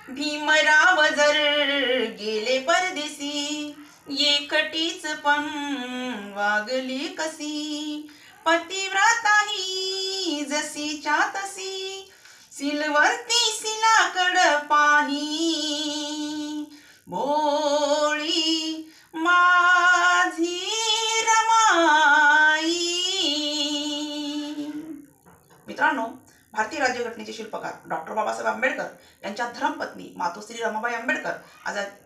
भीमराव जर गेले परदेशी, एकटीच पण वागली कशी. पतिव्रता ही जशीच्या तशी, सिलवरती सिलाकड पाही. भोळी माझी रमाई. मित्रांनो, भारतीय राज्यघटनेचे शिल्पकार डॉक्टर बाबासाहेब आंबेडकर यांच्या धर्मपत्नी मातोश्री रमाबाई आंबेडकर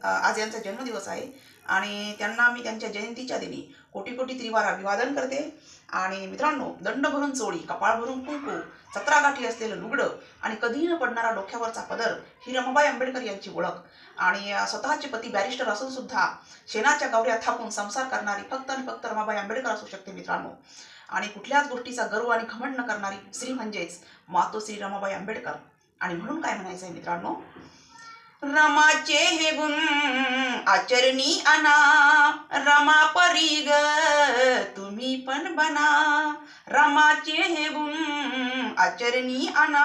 आज यांचा जन्मदिवस आहे आणि त्यांना मी त्यांच्या जयंतीच्या दिनी कोटी कोटी त्रिवार अभिवादन करते. आणि मित्रांनो, दंड भरून चोळी, कपाळ भरून कुंकू, 17 गाठी असलेलं लुगडं आणि कधीही न पडणारा डोक्यावरचा पदर ही रमाबाई आंबेडकर यांची ओळख. आणि स्वतःचे पती बॅरिस्टर असून सुद्धा शेणाच्या गावऱ्या थापून संसार करणारी फक्त आणि फक्त रमाबाई आंबेडकर असू शकते मित्रांनो. आणि कुठल्याच गोष्टीचा गर्व आणि घमंड न करणारी स्त्री म्हणजेच मातोश्री रमाबाई आंबेडकर. आणि म्हणून काय म्हणायचं आहे मित्रांनो, रमाचे हे गुण आचरणी आणा, रमा परी ग तुम्ही पण बना. रमाचे हे गुण आचरणी आणा,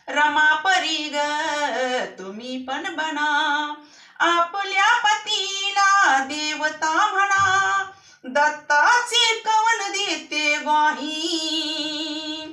रमा परी ग तुम्ही पण बना. आपल्या पतीला देवता म्हणा, दत्ताचे कवन देते ग्वाही.